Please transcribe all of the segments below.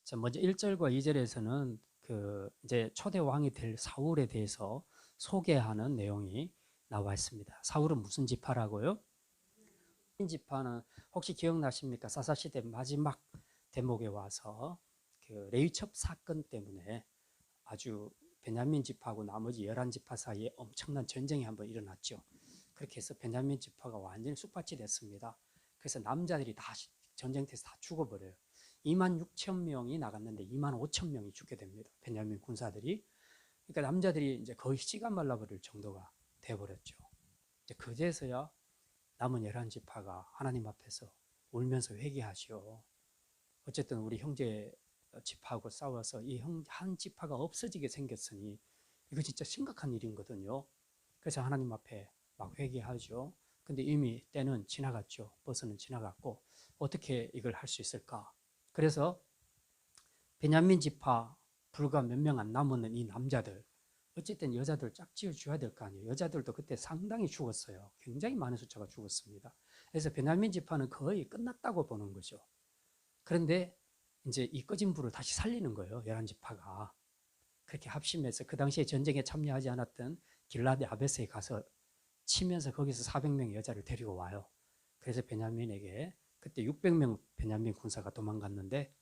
자, 먼저 1절과 2절에서는 그 이제 초대 왕이 될 사울에 대해서 소개하는 내용이 나와 있습니다. 사울은 무슨 지파라고요? 지파는 혹시 기억나십니까? 사사시대 마지막 대목에 와서 그 레위첩 사건 때문에 아주 베냐민 지파하고 나머지 11지파 사이에 엄청난 전쟁이 한번 일어났죠. 그렇게 해서 베냐민 지파가 완전히 쑥밭이 됐습니다. 그래서 남자들이 다 전쟁터에서 다 죽어버려요. 2만 6천 명이 나갔는데 2만 5천 명이 죽게 됩니다. 베냐민 군사들이. 그러니까 남자들이 이제 거의 씨가 말라버릴 정도가 돼버렸죠. 이제 그제서야 남은 11지파가 하나님 앞에서 울면서 회개하시오. 어쨌든 우리 형제 지파하고 싸워서 이 한 지파가 없어지게 생겼으니 이거 진짜 심각한 일이거든요. 그래서 하나님 앞에 막 회개하죠. 근데 이미 때는 지나갔죠. 버스는 지나갔고 어떻게 이걸 할 수 있을까? 그래서 베냐민 지파 불과 몇 명 안 남은 이 남자들, 어쨌든 여자들 짝지어 줘야 될 거 아니에요. 여자들도 그때 상당히 죽었어요. 굉장히 많은 숫자가 죽었습니다. 그래서 베냐민 지파는 거의 끝났다고 보는 거죠. 그런데 이제 이 꺼진 불을 다시 살리는 거예요. 11지파가. 그렇게 합심해서 그 당시에 전쟁에 참여하지 않았던 길라데 아베스에 가서 치면서 거기서 400명의 여자를 데리고 와요. 그래서 베냐민에게 그때 600명 베냐민 군사가 도망갔는데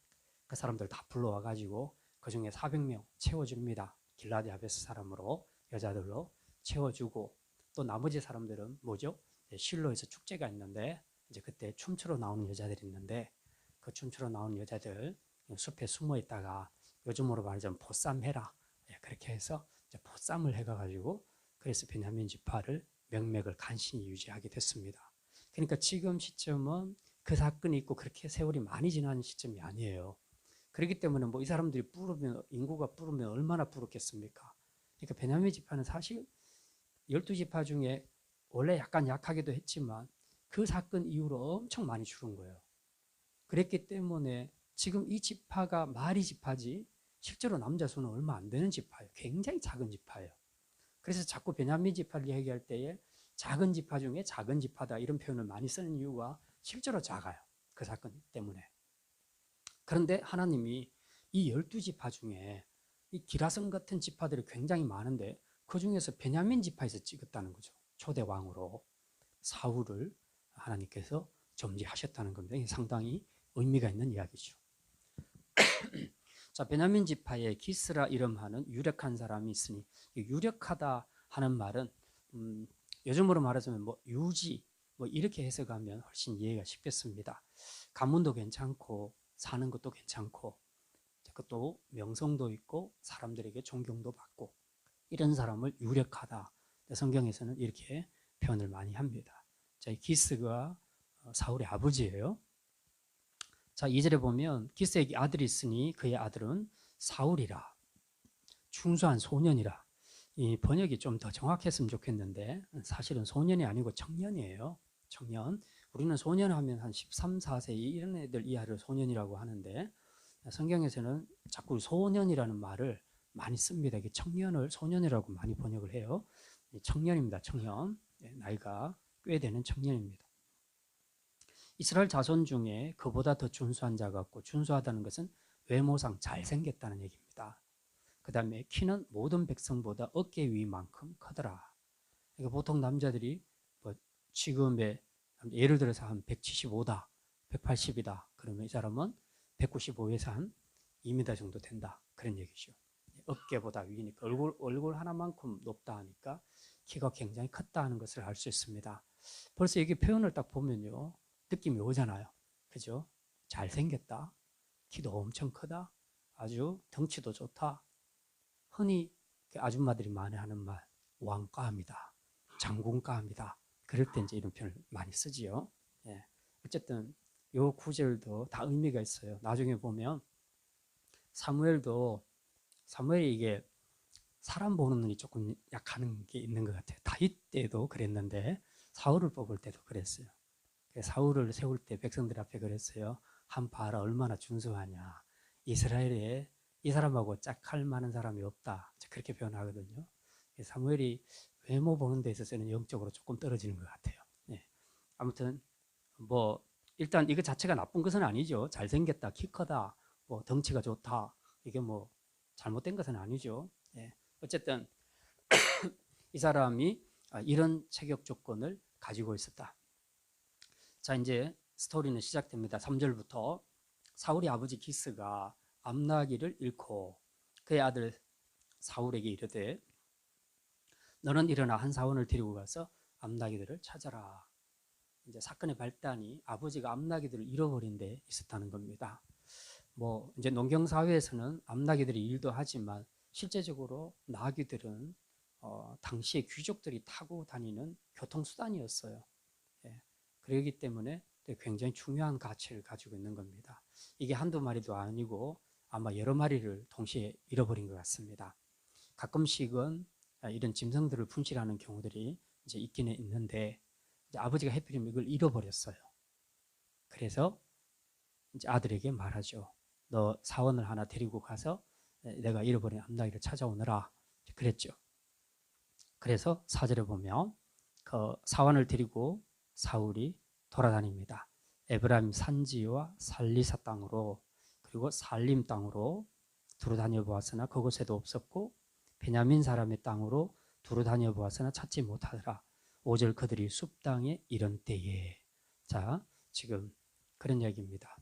그 사람들 다 불러와가지고 그 중에 400명 채워줍니다. 길라데 아베스 사람으로 여자들로 채워주고 또 나머지 사람들은 뭐죠? 실로에서 축제가 있는데 이제 그때 춤추러 나오는 여자들이 있는데 그 춤추러 나오는 여자들 숲에 숨어 있다가 요즘으로 말하자면 보쌈 해라. 그렇게 해서 이제 보쌈을 해가지고 그래서 베냐민 지파를 명맥을 간신히 유지하게 됐습니다. 그러니까 지금 시점은 그 사건이 있고 그렇게 세월이 많이 지난 시점이 아니에요. 그렇기 때문에 뭐 이 사람들이 부르면 인구가 부르면 얼마나 부르겠습니까? 그러니까 베냐민 지파는 사실 12지파 중에 원래 약간 약하기도 했지만 그 사건 이후로 엄청 많이 줄은 거예요. 그랬기 때문에 지금 이 지파가 말이 지파지 실제로 남자 수는 얼마 안 되는 지파예요. 굉장히 작은 지파예요. 그래서 자꾸 베냐민 지파를 얘기할 때에 작은 지파 중에 작은 지파다 이런 표현을 많이 쓰는 이유가 실제로 작아요. 그 사건 때문에. 그런데 하나님이 이 12지파 중에 이 기라성 같은 지파들이 굉장히 많은데 그 중에서 베냐민 지파에서 찍었다는 거죠. 초대 왕으로 사울을 하나님께서 점지하셨다는 겁니다. 이게 상당히 의미가 있는 이야기죠. 자, 베냐민 지파에 기스라 이름하는 유력한 사람이 있으니 유력하다 하는 말은 요즘으로 말하자면 뭐 유지 뭐 이렇게 해석하면 훨씬 이해가 쉽겠습니다. 가문도 괜찮고 사는 것도 괜찮고 그것도 명성도 있고 사람들에게 존경도 받고 이런 사람을 유력하다. 성경에서는 이렇게 표현을 많이 합니다. 자, 이 기스가 사울의 아버지예요. 자, 2절에 보면 기스에게 아들이 있으니 그의 아들은 사울이라 충수한 소년이라. 이 번역이 좀 더 정확했으면 좋겠는데 사실은 소년이 아니고 청년이에요. 청년. 우리는 소년 하면 한 13, 14세 이런 애들 이하를 소년이라고 하는데 성경에서는 자꾸 소년이라는 말을 많이 씁니다. 이게 청년을 소년이라고 많이 번역을 해요. 청년입니다. 청년. 나이가 꽤 되는 청년입니다. 이스라엘 자손 중에 그보다 더 준수한 자가 없고 준수하다는 것은 외모상 잘생겼다는 얘기입니다. 그 다음에 키는 모든 백성보다 어깨 위만큼 크더라. 그러니까 보통 남자들이 뭐 지금의 예를 들어서 한 175다, 180이다. 그러면 이 사람은 195에서 한 2m 정도 된다. 그런 얘기죠. 어깨보다 위니까 얼굴 하나만큼 높다 하니까 키가 굉장히 컸다 하는 것을 알 수 있습니다. 벌써 이게 표현을 딱 보면요. 느낌이 오잖아요. 그죠? 잘생겼다. 키도 엄청 크다. 아주 덩치도 좋다. 흔히 아줌마들이 많이 하는 말, 왕과입니다. 장군과입니다. 그럴 때 이제 이런 표현을 많이 쓰지요. 예. 어쨌든 요 구절도 다 의미가 있어요. 나중에 보면 사무엘이 이게 사람 보는 눈이 조금 약한 게 있는 것 같아요. 다윗 때도 그랬는데 사울을 뽑을 때도 그랬어요. 사울을 세울 때 백성들 앞에 그랬어요. 한 봐라 얼마나 준수하냐. 이스라엘에 이 사람하고 짝할 만한 사람이 없다. 그렇게 표현하거든요. 사무엘이 외모 보는 데 있어서는 영적으로 조금 떨어지는 것 같아요. 네. 아무튼 뭐 일단 이거 자체가 나쁜 것은 아니죠. 잘생겼다, 키 크다, 뭐 덩치가 좋다. 이게 뭐 잘못된 것은 아니죠. 예. 어쨌든 이 사람이 이런 체격 조건을 가지고 있었다. 자, 이제 스토리는 시작됩니다. 3절부터 사울의 아버지 기스가 암나기를 잃고 그의 아들 사울에게 이르되 너는 일어나 한 사원을 데리고 가서 암나기들을 찾아라. 이제 사건의 발단이 아버지가 암나기들을 잃어버린 데 있었다는 겁니다. 뭐 이제 농경 사회에서는 암나기들이 일도 하지만 실제적으로 나귀들은 당시에 귀족들이 타고 다니는 교통수단이었어요. 예. 그렇기 때문에 굉장히 중요한 가치를 가지고 있는 겁니다. 이게 한두 마리도 아니고 아마 여러 마리를 동시에 잃어버린 것 같습니다. 가끔씩은 이런 짐승들을 분실하는 경우들이 이제 있기는 있는데 이제 아버지가 해필이면 이걸 잃어버렸어요. 그래서 이제 아들에게 말하죠. 너 사원을 하나 데리고 가서 내가 잃어버린 암나기를 찾아오너라. 그랬죠. 그래서 4절에 보면 그 사원을 데리고 사울이 돌아다닙니다. 에브라임 산지와 살리사 땅으로 그리고 살림 땅으로 두루 다녀 보았으나 그곳에도 없었고 베냐민 사람의 땅으로 두루 다녀 보았으나 찾지 못하더라. 5절 그들이 숲 땅에 이른 때에. 자, 지금 그런 이야기입니다.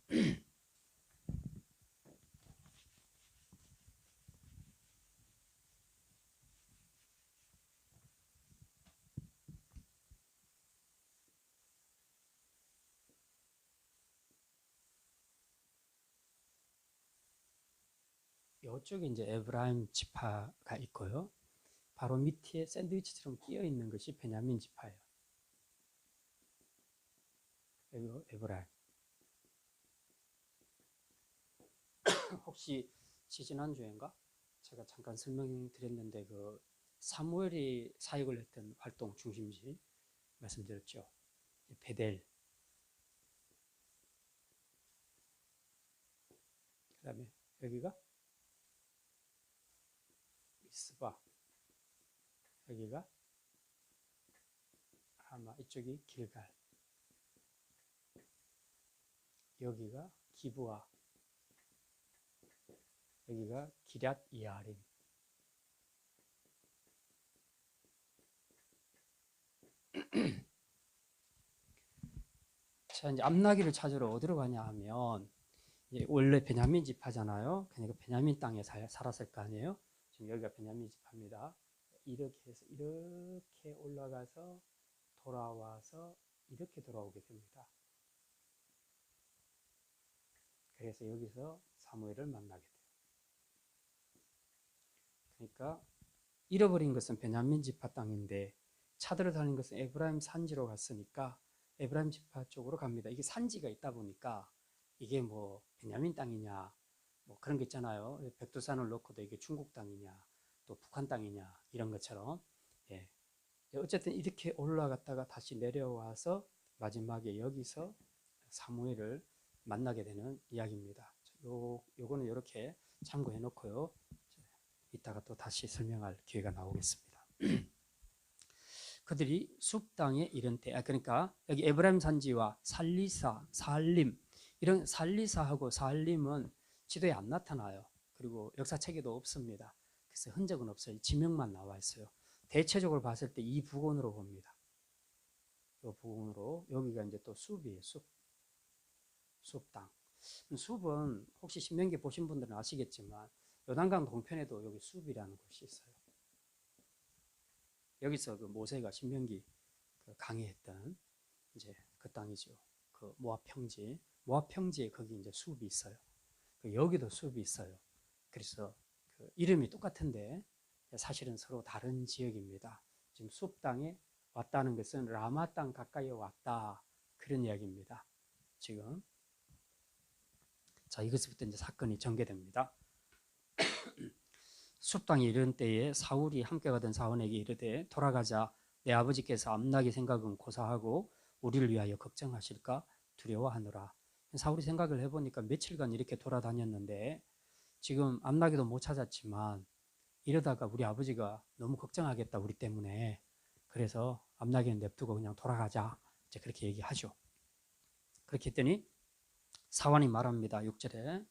이쪽에 이제 에브라임 지파가 있고요. 바로 밑에 샌드위치처럼 끼어 있는 것이 베냐민 지파예요. 이거 에브라임. 혹시 지지난주인가 제가 잠깐 설명드렸는데 그 사무엘이 사역을 했던 활동 중심지 말씀드렸죠. 베델. 그 다음에 여기가 미스바. 여기가 아마 이쪽이 길갈. 여기가 기브아. 여기가 기럇 이아림. 자, 이제 암나기를 찾으러 어디로 가냐 하면 원래 베냐민 지파잖아요. 그러니까 베냐민 땅에 살았을 거 아니에요. 지금 여기가 베냐민 지파입니다. 이렇게 해서 이렇게 올라가서 돌아와서 이렇게 돌아오게 됩니다. 그래서 여기서 사무엘을 만나게 돼요. 그러니까 잃어버린 것은 베냐민 지파 땅인데 찾으러 다닌 것은 에브라임 산지로 갔으니까 에브라임 지파 쪽으로 갑니다. 이게 산지가 있다 보니까 이게 뭐 베냐민 땅이냐 뭐 그런 게 있잖아요. 백두산을 놓고도 이게 중국 땅이냐 또 북한 땅이냐 이런 것처럼. 예. 어쨌든 이렇게 올라갔다가 다시 내려와서 마지막에 여기서 사무엘을 만나게 되는 이야기입니다. 요거는 이렇게 참고해 놓고요. 이따가 또 다시 설명할 기회가 나오겠습니다. 그들이 숲 땅에 이른 때, 그러니까 여기 에브라임 산지와 살리사, 살림, 이런 살리사하고 살림은 지도에 안 나타나요. 그리고 역사책에도 없습니다. 그래서 흔적은 없어요. 지명만 나와 있어요. 대체적으로 봤을 때 이 부근으로 봅니다. 이 부근으로. 여기가 이제 또 숲이에요. 숲 땅. 숲은 혹시 신명기 보신 분들은 아시겠지만 요단강 동편에도 여기 숲이라는 곳이 있어요. 여기서 그 모세가 신명기 그 강의했던 이제 그 땅이죠. 그 모압 평지. 모압 평지에 거기 이제 숲이 있어요. 여기도 숲이 있어요. 그래서 그 이름이 똑같은데 사실은 서로 다른 지역입니다. 지금 숲 땅에 왔다는 것은 라마 땅 가까이에 왔다. 그런 이야기입니다. 지금. 자, 이것부터 이제 사건이 전개됩니다. 숲 땅에 이른 때에 사울이 함께 가던 사원에게 이르되 돌아가자. 내 아버지께서 암나기 생각은 고사하고 우리를 위하여 걱정하실까 두려워하노라. 사울이 생각을 해보니까 며칠간 이렇게 돌아다녔는데 지금 암나기도 못 찾았지만 이러다가 우리 아버지가 너무 걱정하겠다 우리 때문에. 그래서 암나기는 냅두고 그냥 돌아가자. 이제 그렇게 얘기하죠. 그렇게 했더니 사원이 말합니다. 6절에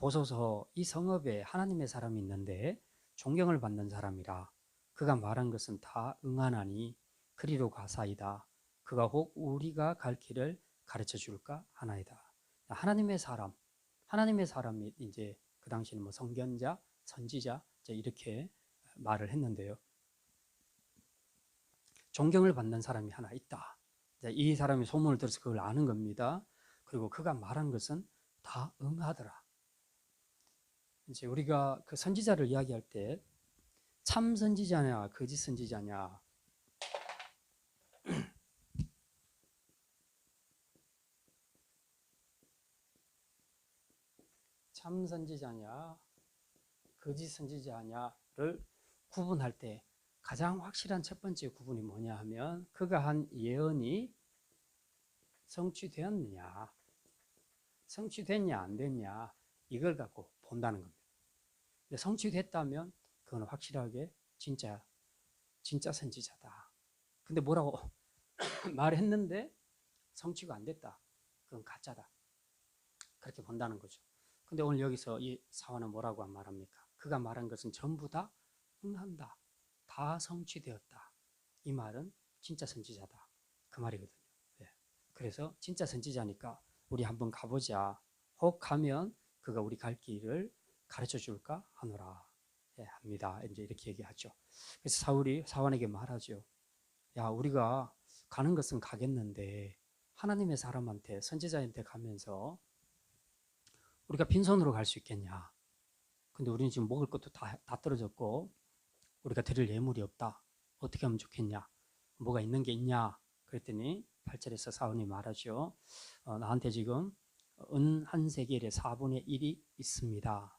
보소서 이 성읍에 하나님의 사람이 있는데 존경을 받는 사람이라 그가 말한 것은 다 응하나니 그리로 가사이다. 그가 혹 우리가 갈 길을 가르쳐 줄까 하나이다. 하나님의 사람이 이제 그 당시에는 뭐 선견자, 선지자 이렇게 말을 했는데요. 존경을 받는 사람이 하나 있다. 이 사람이 소문을 들어서 그걸 아는 겁니다. 그리고 그가 말한 것은 다 응하더라. 이제 우리가 그 선지자를 이야기할 때 참 선지자냐, 거짓 선지자냐, 참 선지자냐, 거짓 선지자냐를 구분할 때 가장 확실한 첫 번째 구분이 뭐냐 하면 그가 한 예언이 성취되었느냐, 성취됐냐 안 됐냐 이걸 갖고 본다는 겁니다. 근데 성취됐다면 그건 확실하게 진짜 선지자다. 근데 뭐라고 말했는데 성취가 안 됐다. 그건 가짜다. 그렇게 본다는 거죠. 근데 오늘 여기서 이 사원은 뭐라고 말합니까? 그가 말한 것은 전부 다 응한다. 다 성취되었다. 이 말은 진짜 선지자다. 그 말이거든요. 네. 그래서 진짜 선지자니까 우리 한번 가보자. 혹 가면 그가 우리 갈 길을 가르쳐 줄까 하노라. 네, 합니다. 이제 이렇게 얘기하죠. 그래서 사원에게 말하죠. 야, 우리가 가는 것은 가겠는데 하나님의 사람한테 선지자한테 가면서 우리가 빈손으로 갈 수 있겠냐? 근데 우리는 지금 먹을 것도 다 떨어졌고 우리가 드릴 예물이 없다. 어떻게 하면 좋겠냐? 뭐가 있는 게 있냐? 그랬더니 8절에서 사원이 말하죠. 나한테 지금 은 한 세겔의 4분의 1이 있습니다.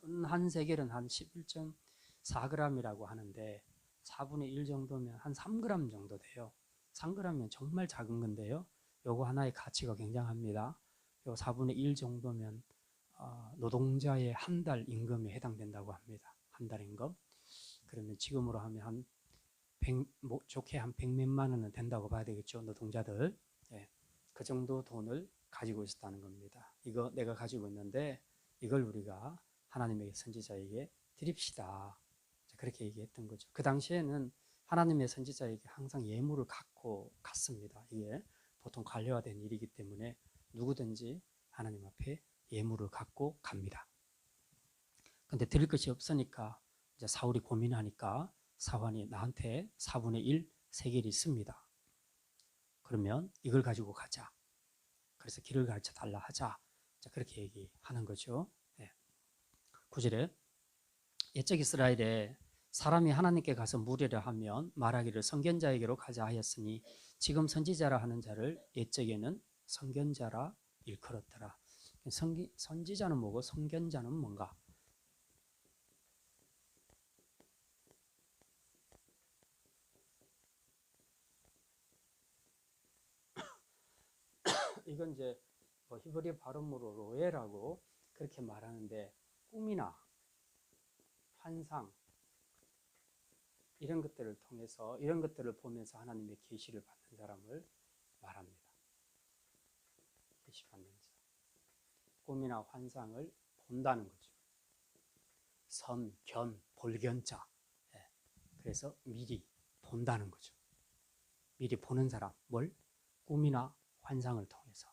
은 한 세겔은 한 11.4g이라고 하는데 4분의 1 정도면 한 3g 정도 돼요. 3g이면 정말 작은 건데요. 요거 하나의 가치가 굉장합니다. 요 4분의 1 정도면 노동자의 한 달 임금에 해당된다고 합니다. 한 달 임금. 그러면 지금으로 하면 한 100, 좋게 한 100몇만 원은 된다고 봐야 되겠죠. 노동자들. 예, 그 정도 돈을 가지고 있었다는 겁니다. 이거 내가 가지고 있는데 이걸 우리가 하나님의 선지자에게 드립시다. 그렇게 얘기했던 거죠. 그 당시에는 하나님의 선지자에게 항상 예물을 갖고 갔습니다. 이게 보통 관례화된 일이기 때문에 누구든지 하나님 앞에 예물을 갖고 갑니다. 근데 드릴 것이 없으니까 이제 사울이 고민하니까 사환이 나한테 4분의 1 세겔이 있습니다. 그러면 이걸 가지고 가자. 그래서 길을 가르쳐 달라 하자. 그렇게 얘기하는 거죠. 네. 9절에 옛적 이스라엘에 사람이 하나님께 가서 물으려 하면 말하기를 선견자에게로 가자 하였으니 지금 선지자라 하는 자를 옛적에는 선견자라 일컬었더라. 선지자는 뭐고 선견자는 뭔가? 이건 이제 히브리 발음으로 로에라고 그렇게 말하는데 꿈이나 환상 이런 것들을 통해서 이런 것들을 보면서 하나님의 계시를 받는 사람을 말합니다. 계시 받는 자. 꿈이나 환상을 본다는 거죠. 선, 견, 볼견자. 네. 그래서 미리 본다는 거죠. 미리 보는 사람, 뭘? 꿈이나 환상을 통해서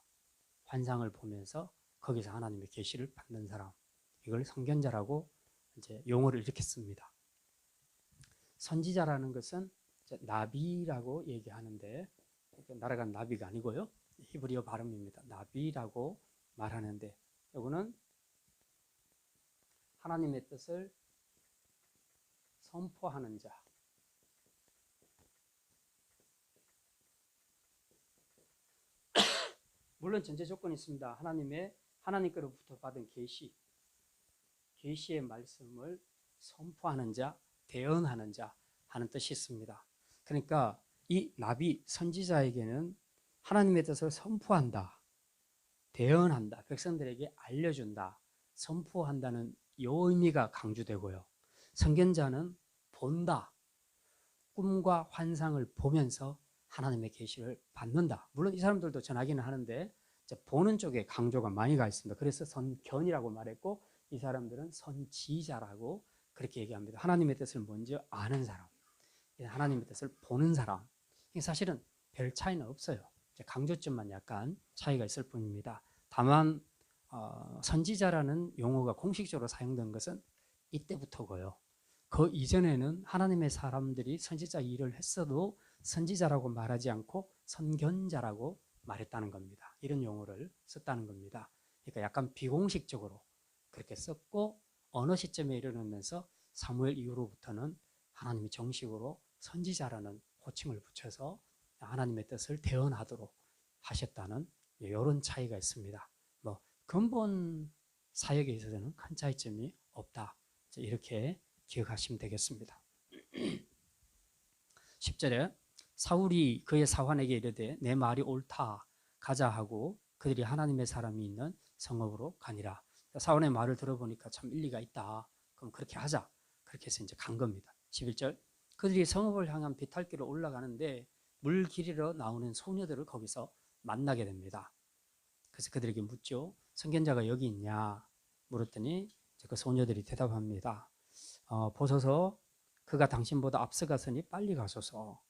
환상을 보면서 거기서 하나님의 계시를 받는 사람, 이걸 선견자라고 이제 용어를 이렇게 씁니다. 선지자라는 것은 나비라고 얘기하는데 날아간 나비가 아니고요. 히브리어 발음입니다. 나비라고 말하는데 이거는 하나님의 뜻을 선포하는 자. 물론 전제 조건이 있습니다. 하나님께로부터 받은 계시의 말씀을 선포하는 자, 대언하는 자 하는 뜻이 있습니다. 그러니까 이 나비 선지자에게는 하나님의 뜻을 선포한다, 대언한다, 백성들에게 알려준다, 선포한다는 이 의미가 강조되고요. 선견자는 본다, 꿈과 환상을 보면서 하나님의 계시를 받는다. 물론 이 사람들도 전하기는 하는데 보는 쪽에 강조가 많이 가 있습니다. 그래서 선견이라고 말했고 이 사람들은 선지자라고 그렇게 얘기합니다. 하나님의 뜻을 먼저 아는 사람, 하나님의 뜻을 보는 사람. 사실은 별 차이는 없어요. 강조점만 약간 차이가 있을 뿐입니다. 다만 선지자라는 용어가 공식적으로 사용된 것은 이때부터고요. 그 이전에는 하나님의 사람들이 선지자 일을 했어도 선지자라고 말하지 않고 선견자라고 말했다는 겁니다. 이런 용어를 썼다는 겁니다. 그러니까 약간 비공식적으로 그렇게 썼고 어느 시점에 이르면서 사무엘 이후로부터는 하나님이 정식으로 선지자라는 호칭을 붙여서 하나님의 뜻을 대언하도록 하셨다는 이런 차이가 있습니다. 뭐 근본 사역에 있어서는 큰 차이점이 없다. 이렇게 기억하시면 되겠습니다. 10절에 사울이 그의 사환에게 이르되 내 말이 옳다 가자 하고 그들이 하나님의 사람이 있는 성읍으로 가니라. 사울의 말을 들어보니까 참 일리가 있다. 그럼 그렇게 하자. 그렇게 해서 이제 간 겁니다. 11절 그들이 성읍을 향한 비탈길을 올라가는데 물 기르러 나오는 소녀들을 거기서 만나게 됩니다. 그래서 그들에게 묻죠. 선견자가 여기 있냐 물었더니 그 소녀들이 대답합니다. 보소서 그가 당신보다 앞서갔으니 빨리 가소서.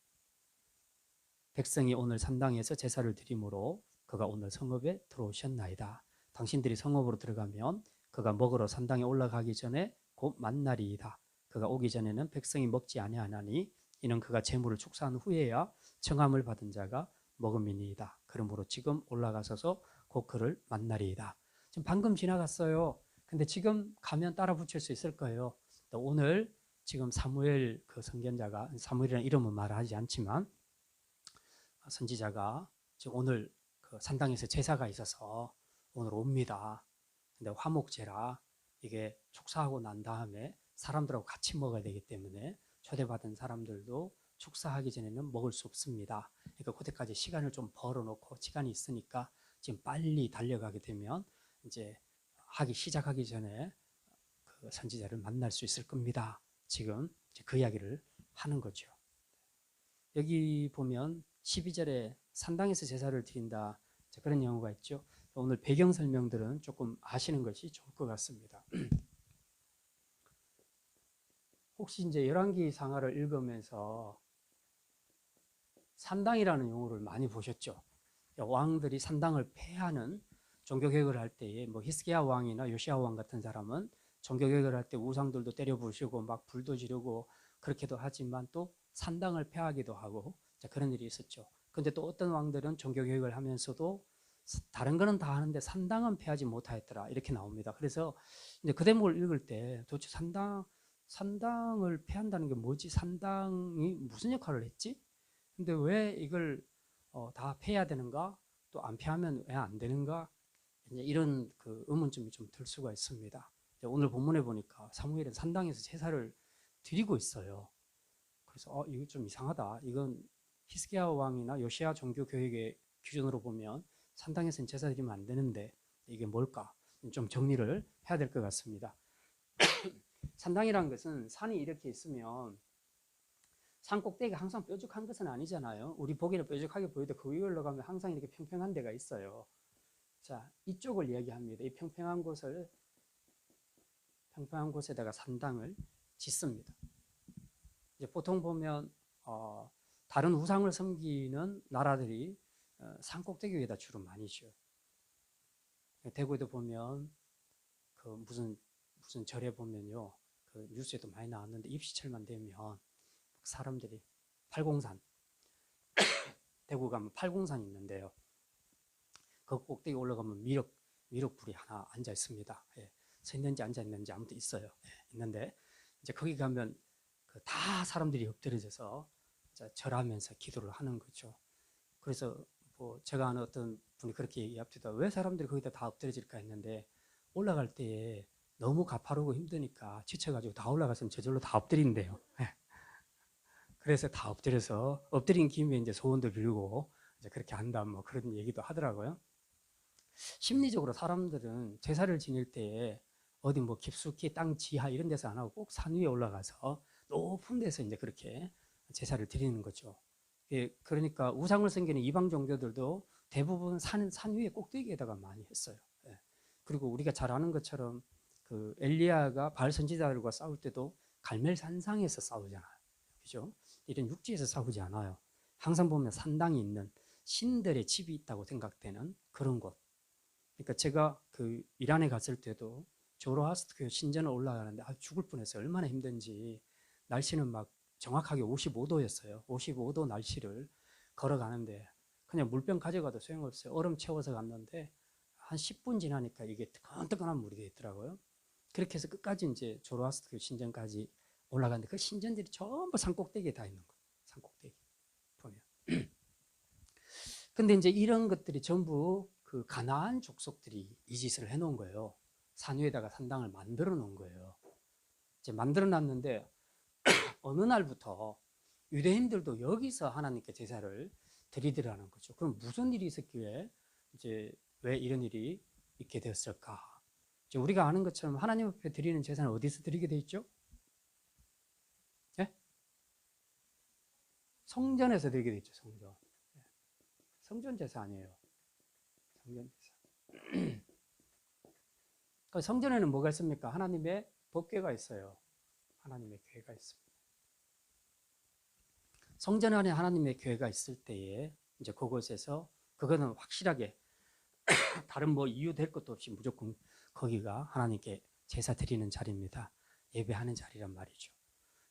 백성이 오늘 산당에서 제사를 드리므로 그가 오늘 성읍에 들어오셨나이다. 당신들이 성읍으로 들어가면 그가 먹으러 산당에 올라가기 전에 곧 만나리이다. 그가 오기 전에는 백성이 먹지 아니하나니 이는 그가 제물을 축사한 후에야 청함을 받은 자가 먹음이니이다. 그러므로 지금 올라가서서 곧 그를 만나리이다. 지금 방금 지나갔어요. 근데 지금 가면 따라 붙일 수 있을 거예요. 오늘 지금 사무엘 그 선견자가, 사무엘이라는 이름은 말하지 않지만 선지자가 지금 오늘 그 산당에서 제사가 있어서 오늘 옵니다. 근데 화목제라 이게 축사하고 난 다음에 사람들하고 같이 먹어야 되기 때문에 초대받은 사람들도 축사하기 전에는 먹을 수 없습니다. 그러니까 그때까지 시간을 좀 벌어놓고 시간이 있으니까 지금 빨리 달려가게 되면 이제 시작하기 전에 그 선지자를 만날 수 있을 겁니다. 지금 그 이야기를 하는 거죠. 여기 보면 12절에 산당에서 제사를 드린다. 그런 용어가 있죠. 오늘 배경 설명들은 조금 아시는 것이 좋을 것 같습니다. 혹시 이제 열왕기 상하를 읽으면서 산당이라는 용어를 많이 보셨죠? 왕들이 산당을 폐하는 종교개혁을 할 때에 뭐 히스기야 왕이나 요시야 왕 같은 사람은 종교개혁을 할 때 우상들도 때려 부수고 막 불도 지르고 그렇게도 하지만 또 산당을 폐하기도 하고 그런 일이 있었죠. 근데 또 어떤 왕들은 종교개혁을 하면서도 다른 거는 다 하는데 산당은 폐하지 못하였더라 이렇게 나옵니다. 그래서 이제 그 대목을 읽을 때 도대체 산당을 폐한다는 게 뭐지? 산당이 무슨 역할을 했지? 근데 왜 이걸 다 폐해야 되는가? 또 안 폐하면 왜 안 되는가? 이제 이런 그 의문점이 좀 들 수가 있습니다. 오늘 본문에 보니까 사무엘은 산당에서 제사를 드리고 있어요. 그래서 이거 좀 이상하다. 이건 히스기야 왕이나 요시야 종교 교육의 기준으로 보면 산당에서는 제사 드리면 안 되는데 이게 뭘까? 좀 정리를 해야 될 것 같습니다. 산당이라는 것은 산이 이렇게 있으면 산 꼭대기가 항상 뾰족한 것은 아니잖아요. 우리 보기는 뾰족하게 보여도 그 위에 올라가면 항상 이렇게 평평한 데가 있어요. 자, 이쪽을 이야기합니다. 이 평평한 곳에다가 산당을 짓습니다. 이제 보통 보면 다른 우상을 섬기는 나라들이 산 꼭대기 위에다 주로 많이 지어요. 대구에도 보면 그 무슨 절에 보면요, 그 뉴스에도 많이 나왔는데 입시철만 되면 사람들이 팔공산 대구 가면 팔공산이 있는데요. 그 꼭대기 올라가면 미륵불이 하나 앉아 있습니다. 예, 서 있는지 앉아 있는지 아무튼 있어요. 예, 있는데 이제 거기 가면 다 사람들이 엎드려져서 절하면서 기도를 하는 거죠. 그래서 뭐 제가 아는 어떤 분이 그렇게 얘기합니다. 왜 사람들이 거기다 다 엎드려질까 했는데 올라갈 때에 너무 가파르고 힘드니까 지쳐가지고 다 올라가서는 저절로 다 엎드린대요. 예. 그래서 다 엎드려서 엎드린 김에 이제 소원도 빌고 이제 그렇게 한다 뭐 그런 얘기도 하더라고요. 심리적으로 사람들은 제사를 지낼 때에 어디 뭐 깊숙이 땅 지하 이런 데서 안 하고 꼭 산 위에 올라가서 높은 데서 이제 그렇게 제사를 드리는 거죠. 그러니까 우상을 섬기는 이방 종교들도 대부분 산 위에 꼭대기에다가 많이 했어요. 예. 그리고 우리가 잘 아는 것처럼 그 엘리야가 바알 선지자들과 싸울 때도 갈멜산상에서 싸우잖아요. 그죠? 이런 육지에서 싸우지 않아요. 항상 보면 산당이 있는 신들의 집이 있다고 생각되는 그런 곳. 그러니까 제가 그 이란에 갔을 때도 조로아스트교 신전을 올라가는데 죽을 뻔했어요. 얼마나 힘든지. 날씨는 막 정확하게 55도였어요. 55도 날씨를 걸어가는데 그냥 물병 가져가도 소용없어요. 얼음 채워서 갔는데 한 10분 지나니까 이게 뜨끈뜨끈한 물이 되더라고요. 그렇게 해서 끝까지 이제 조로아스트교 신전까지 올라갔는데 그 신전들이 전부 산꼭대기에 다 있는 거예요. 산꼭대기 보면. 근데 이제 이런 것들이 전부 그 가나안 족속들이 이 짓을 해놓은 거예요. 산 위에다가 산당을 만들어 놓은 거예요. 이제 만들어 놨는데 어느 날부터 유대인들도 여기서 하나님께 제사를 드리더라는 거죠. 그럼 무슨 일이 있었기에 이제 왜 이런 일이 있게 되었을까? 이제 우리가 아는 것처럼 하나님 앞에 드리는 제사는 어디서 드리게 돼 있죠? 네? 성전에서 드리게 돼 있죠. 성전. 성전 제사 아니에요. 성전 제사. 그 성전에는 뭐가 있습니까? 하나님의 법궤가 있어요. 하나님의 궤가 있습니다. 성전 안에 하나님의 궤가 있을 때에 이제 그곳에서 그거는 확실하게 다른 뭐 이유 될 것도 없이 무조건 거기가 하나님께 제사 드리는 자리입니다. 예배하는 자리란 말이죠.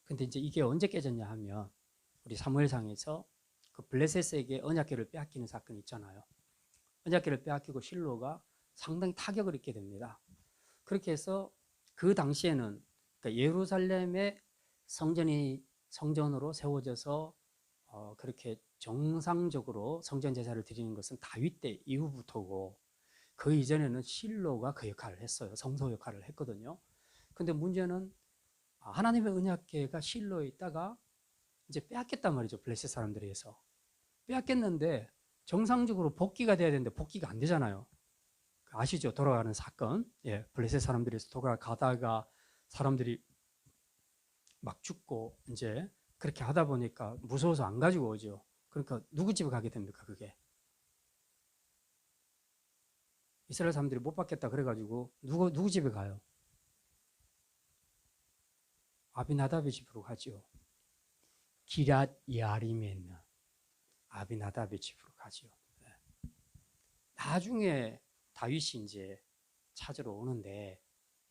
근데 이제 이게 언제 깨졌냐 하면 우리 사무엘상에서 그 블레셋에게 언약궤를 빼앗기는 사건이 있잖아요. 언약궤를 빼앗기고 실로가 상당히 타격을 입게 됩니다. 그렇게 해서 그 당시에는 그러니까 예루살렘의 성전으로 세워져서 그렇게 정상적으로 성전 제사를 드리는 것은 다윗 때 이후부터고 그 이전에는 실로가 그 역할을 했어요. 성소 역할을 했거든요. 근데 문제는 하나님의 언약궤가 실로에 있다가 이제 빼앗겼단 말이죠. 블레셋 사람들에 의해서. 빼앗겼는데 정상적으로 복귀가 돼야 되는데 복귀가 안 되잖아요. 아시죠? 돌아가는 사건. 예, 블레셋 사람들에서 돌아가다가 사람들이 막 죽고 이제 그렇게 하다 보니까 무서워서 안 가지고 오죠. 그러니까 누구 집에 가게 됩니까? 그게 이스라엘 사람들이 못 받겠다 그래가지고 누구 집에 가요? 아비나답의 집으로 가죠. 기랏 야림에 있는 아비나답의 집으로 가죠. 네. 나중에 다윗이 이제 찾으러 오는데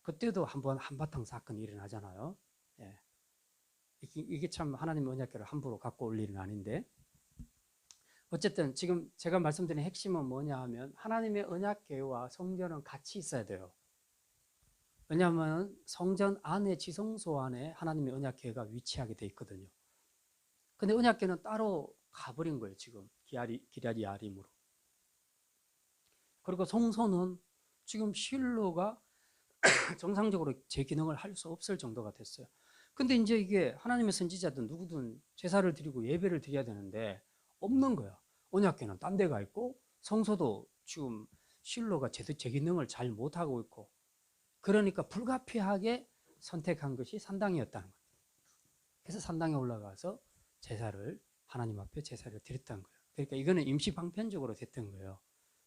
그때도 한번 한바탕 사건이 일어나잖아요. 예. 이게 참 하나님의 언약궤를 함부로 갖고 올 일은 아닌데 어쨌든 지금 제가 말씀드린 핵심은 뭐냐 하면 하나님의 언약궤와 성전은 같이 있어야 돼요. 왜냐하면 성전 안에 지성소 안에 하나님의 언약궤가 위치하게 돼 있거든요. 근데 언약궤는 따로 가버린 거예요. 지금 기럇 야림으로. 그리고 성소는 지금 실로가 정상적으로 제 기능을 할 수 없을 정도가 됐어요. 근데 이제 이게 하나님의 선지자든 누구든 제사를 드리고 예배를 드려야 되는데 없는 거야. 언약궤는 딴 데가 있고 성소도 지금 실로가 제 기능을 잘 못하고 있고 그러니까 불가피하게 선택한 것이 산당이었다는 거예요. 그래서 산당에 올라가서 하나님 앞에 제사를 드렸다는 거예요. 그러니까 이거는 임시 방편적으로 됐던 거예요.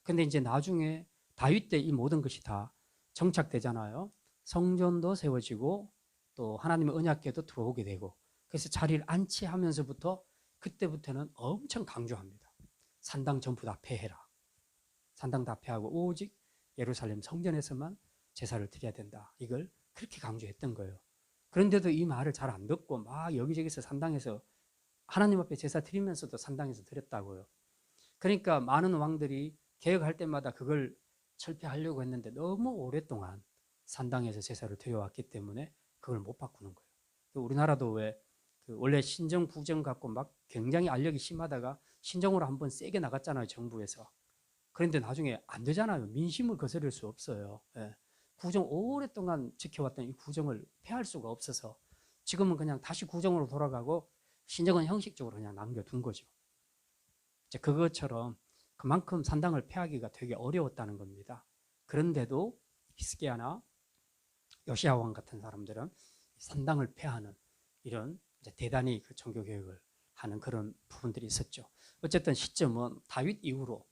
근데 이제 나중에 다윗 때 이 모든 것이 다 정착되잖아요. 성전도 세워지고 또 하나님의 언약궤도 들어오게 되고 그래서 자리를 안치하면서부터 그때부터는 엄청 강조합니다. 산당 전부 다 폐해라. 산당 다 폐하고 오직 예루살렘 성전에서만 제사를 드려야 된다. 이걸 그렇게 강조했던 거예요. 그런데도 이 말을 잘 안 듣고 막 여기저기서 산당에서 하나님 앞에 제사 드리면서도 산당에서 드렸다고요. 그러니까 많은 왕들이 개혁할 때마다 그걸 철폐하려고 했는데 너무 오랫동안 산당에서 제사를 드려왔기 때문에 그걸 못 바꾸는 거예요. 우리나라도 왜 원래 신정 부정 갖고 막 굉장히 알력이 심하다가 신정으로 한번 세게 나갔잖아요. 정부에서. 그런데 나중에 안 되잖아요. 민심을 거스를 수 없어요. 예. 구정 오랫동안 지켜왔던 이 구정을 폐할 수가 없어서 지금은 그냥 다시 구정으로 돌아가고 신정은 형식적으로 그냥 남겨둔 거죠. 이제 그것처럼 그만큼 산당을 폐하기가 되게 어려웠다는 겁니다. 그런데도 히스기야나 요시야 왕 같은 사람들은 산당을 폐하는 이런 이제 대단히 그 종교 개혁을 하는 그런 부분들이 있었죠. 어쨌든 시점은 다윗 이후로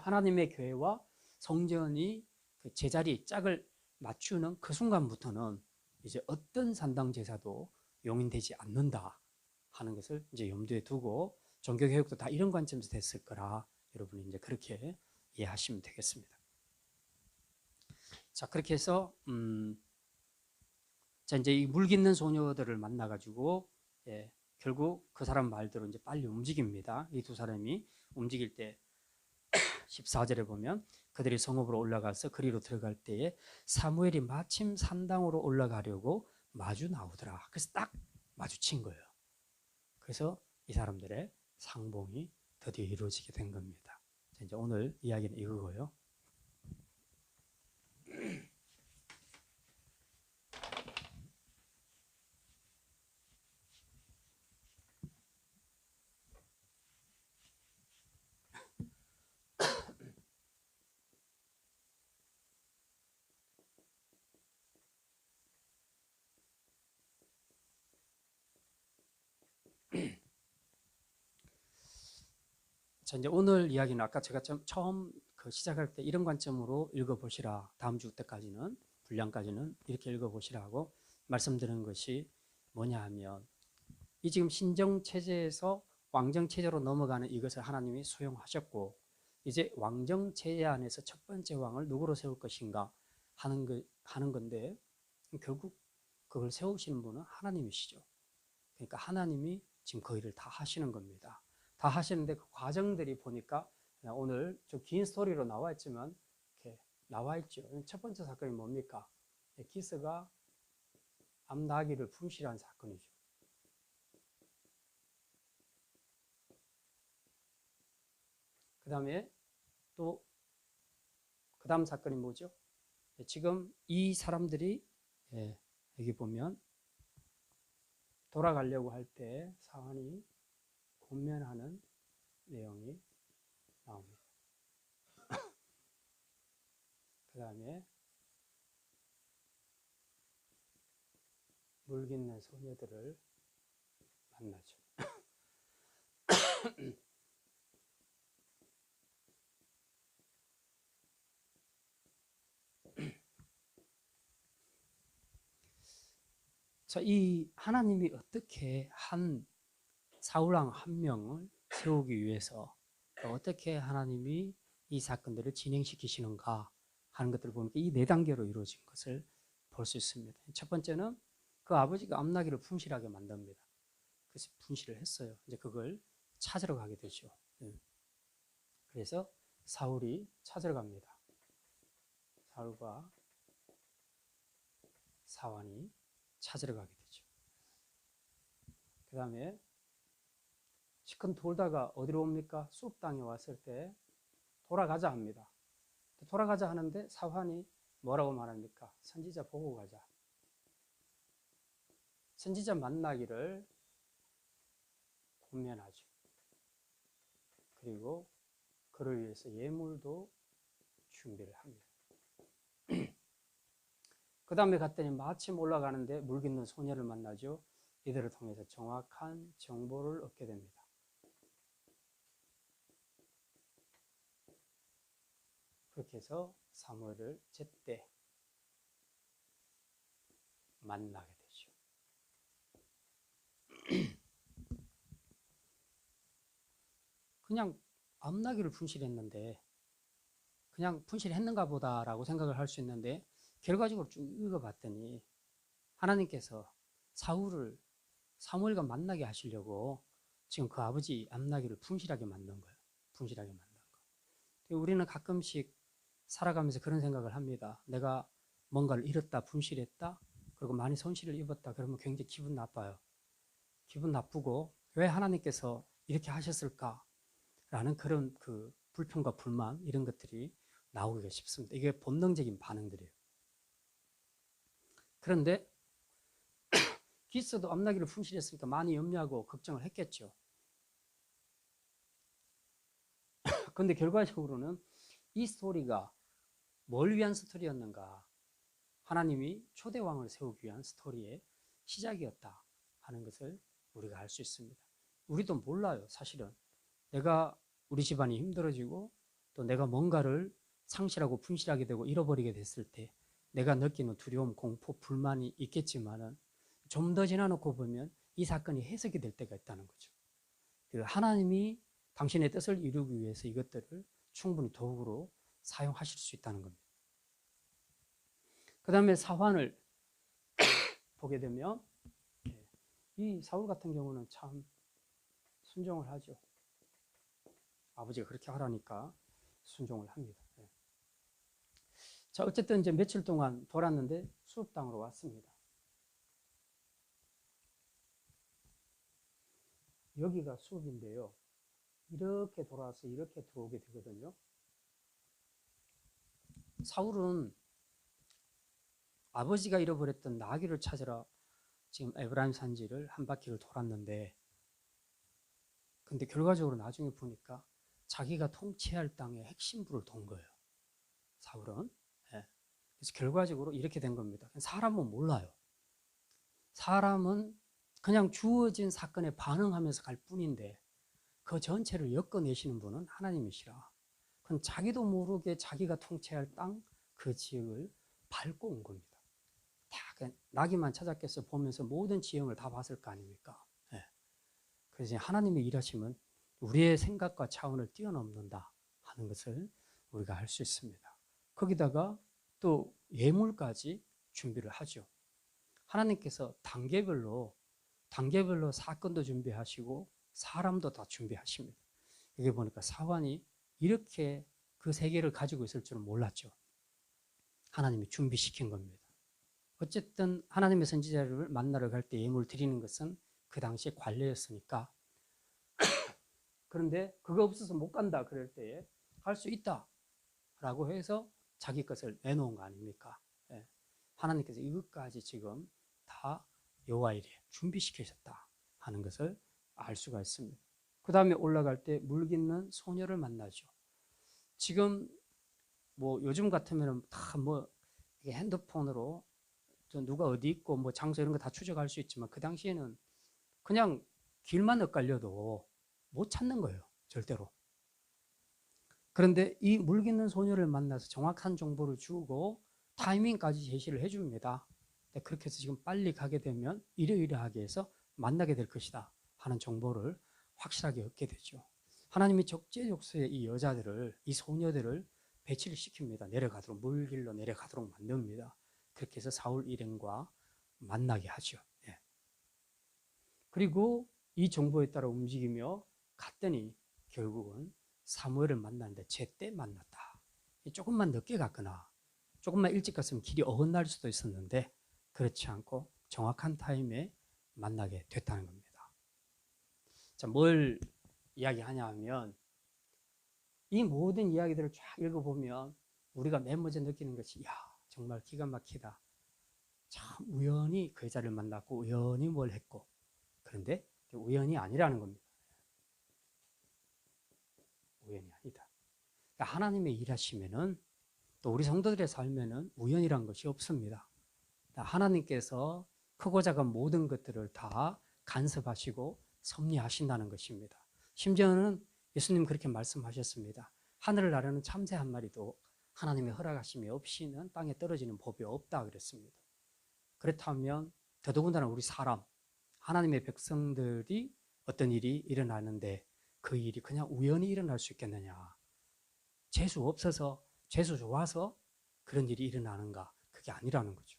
하나님의 교회와 성전이 그 제자리 짝을 맞추는 그 순간부터는 이제 어떤 산당 제사도 용인되지 않는다 하는 것을 이제 염두에 두고 종교 개혁도 다 이런 관점에서 됐을 거라 여러분이 이제 그렇게 이해하시면 되겠습니다. 자, 그렇게 해서 자, 이제 이 물깃는 소녀들을 만나가지고, 결국 그 사람 말대로 이제 빨리 움직입니다. 이 두 사람이 움직일 때 14절에 보면 그들이 성읍으로 올라가서 그리로 들어갈 때에 사무엘이 마침 산당으로 올라가려고 마주 나오더라. 그래서 딱 마주친 거예요. 그래서 이 사람들의 상봉이 드디어 이루어지게 된 겁니다. 자, 이제 오늘 이야기는 이거고요. 자, 이제 오늘 이야기는 아까 제가 처음 시작할 때 이런 관점으로 읽어보시라. 다음 주 때까지는, 분량까지는 이렇게 읽어보시라고 말씀드린 것이 뭐냐 하면, 이 지금 신정체제에서 왕정체제로 넘어가는 이것을 하나님이 수용하셨고, 이제 왕정체제 안에서 첫 번째 왕을 누구로 세울 것인가 하는 건데, 결국 그걸 세우시는 분은 하나님이시죠. 그러니까 하나님이 지금 그 일을 다 하시는 겁니다. 다 하시는데 그 과정들이 보니까 오늘 좀 긴 스토리로 나와 있지만 이렇게 나와 있죠. 첫 번째 사건이 뭡니까? 기스가 암나귀를 품실한 사건이죠. 그 다음에 또 그 다음 사건이 뭐죠? 지금 이 사람들이 여기 보면 돌아가려고 할 때 사환이 권면하는 내용이 나옵니다. 그 다음에 물깃는 소녀들을 만나죠. 자, 이 하나님이 어떻게 한 사울왕 한 명을 세우기 위해서 어떻게 하나님이 이 사건들을 진행시키시는가 하는 것들을 보니까 이 네 단계로 이루어진 것을 볼 수 있습니다. 첫 번째는 그 아버지가 암나귀를 품실하게 만듭니다. 그래서 분실을 했어요. 이제 그걸 찾으러 가게 되죠. 그래서 사울이 찾으러 갑니다. 사울과 사환이 찾으러 가게 되죠. 그 다음에 시큰 돌다가 어디로 옵니까? 숲 땅에 왔을 때 돌아가자 합니다. 돌아가자 하는데 사환이 뭐라고 말합니까? 선지자 보고 가자. 선지자 만나기를 권면하죠. 그리고 그를 위해서 예물도 준비를 합니다. 그 다음에 갔더니 마침 올라가는데 물깃는 소녀를 만나죠. 이들을 통해서 정확한 정보를 얻게 됩니다. 그렇게 해서 사무엘을 제때 만나게 되죠. 그냥 암나귀를 분실했는데 그냥 분실했는가 보다라고 생각을 할 수 있는데 결과적으로 쭉 읽어봤더니 하나님께서 사무엘과 만나게 하시려고 지금 그 아버지 암나귀를 분실하게 만든 거예요. 분실하게 만든 거. 우리는 가끔씩 살아가면서 그런 생각을 합니다. 내가 뭔가를 잃었다, 분실했다, 그리고 많이 손실을 입었다. 그러면 굉장히 기분 나빠요. 기분 나쁘고 왜 하나님께서 이렇게 하셨을까? 라는 그런 그 불평과 불만 이런 것들이 나오기가 쉽습니다. 이게 본능적인 반응들이에요. 그런데 기스도 암나귀를 분실했으니까 많이 염려하고 걱정을 했겠죠. 그런데 결과적으로는 이 스토리가 뭘 위한 스토리였는가? 하나님이 초대왕을 세우기 위한 스토리의 시작이었다 하는 것을 우리가 알 수 있습니다. 우리도 몰라요, 사실은. 내가 우리 집안이 힘들어지고 또 내가 뭔가를 상실하고 분실하게 되고 잃어버리게 됐을 때 내가 느끼는 두려움, 공포, 불만이 있겠지만은 좀 더 지나놓고 보면 이 사건이 해석이 될 때가 있다는 거죠. 하나님이 당신의 뜻을 이루기 위해서 이것들을 충분히 도구로 사용하실 수 있다는 겁니다. 그 다음에 사환을 보게 되면 이 사울 같은 경우는 참 순종을 하죠. 아버지가 그렇게 하라니까 순종을 합니다. 자, 어쨌든 이제 며칠 동안 돌았는데 수업 땅으로 왔습니다. 여기가 수업인데요. 이렇게 돌아와서 이렇게 들어오게 되거든요. 사울은 아버지가 잃어버렸던 나귀를 찾으러 지금 에브라임 산지를 한 바퀴를 돌았는데, 근데 결과적으로 나중에 보니까 자기가 통치할 땅의 핵심부를 돈 거예요. 사울은. 그래서 결과적으로 이렇게 된 겁니다. 사람은 몰라요. 사람은 그냥 주어진 사건에 반응하면서 갈 뿐인데 그 전체를 엮어내시는 분은 하나님이시라. 그건 자기도 모르게 자기가 통치할 땅, 그 지역을 밟고 온 겁니다. 다 나귀만 찾았겠어 보면서 모든 지형을 다 봤을 거 아닙니까? 그래서 하나님의 일하심은 우리의 생각과 차원을 뛰어넘는다 하는 것을 우리가 알 수 있습니다. 거기다가 또 예물까지 준비를 하죠. 하나님께서 단계별로 사건도 준비하시고 사람도 다 준비하십니다. 여기 보니까 사환이 이렇게 그 세계를 가지고 있을 줄은 몰랐죠. 하나님이 준비시킨 겁니다. 어쨌든 하나님의 선지자를 만나러 갈 때 예물 드리는 것은 그 당시에 관례였으니까. 그런데 그거 없어서 못 간다 그럴 때에 갈 수 있다 라고 해서 자기 것을 내놓은 거 아닙니까? 하나님께서 이것까지 지금 다 여호와 일에 준비시키셨다 하는 것을 알 수가 있습니다. 그 다음에 올라갈 때 물깃는 소녀를 만나죠. 지금 뭐 요즘 같으면 다 뭐 핸드폰으로 누가 어디 있고 뭐 장소 이런 거 다 추적할 수 있지만 그 당시에는 그냥 길만 엇갈려도 못 찾는 거예요. 절대로. 그런데 이 물깃는 소녀를 만나서 정확한 정보를 주고 타이밍까지 제시를 해줍니다. 그렇게 해서 지금 빨리 가게 되면 이러이러하게 해서 만나게 될 것이다 하는 정보를 확실하게 얻게 되죠. 하나님이 적재적소에 이 여자들을, 이 소녀들을 배치를 시킵니다. 내려가도록, 물길로 내려가도록 만듭니다. 그렇게 해서 사울 일행과 만나게 하죠. 그리고 이 정보에 따라 움직이며 갔더니 결국은 사무엘을 만났는데 제때 만났다. 조금만 늦게 갔거나 조금만 일찍 갔으면 길이 어긋날 수도 있었는데 그렇지 않고 정확한 타임에 만나게 됐다는 겁니다. 자, 뭘 이야기하냐 하면 이 모든 이야기들을 쫙 읽어보면 우리가 맨 먼저 느끼는 것이 정말 기가 막히다. 참 우연히 그 여자를 만났고 우연히 뭘 했고, 그런데 우연이 아니라는 겁니다. 우연이 아니다. 그러니까 하나님의 일하시면은 또 우리 성도들의 삶에는 우연이란 것이 없습니다. 하나님께서 크고 작은 모든 것들을 다 간섭하시고 섭리하신다는 것입니다. 심지어는 예수님 그렇게 말씀하셨습니다. 하늘을 나르는 참새 한 마리도 하나님의 허락하심이 없이는 땅에 떨어지는 법이 없다 그랬습니다. 그렇다면 더더군다나 우리 사람, 하나님의 백성들이 어떤 일이 일어나는데 그 일이 그냥 우연히 일어날 수 있겠느냐. 재수 없어서, 재수 좋아서 그런 일이 일어나는가? 그게 아니라는 거죠.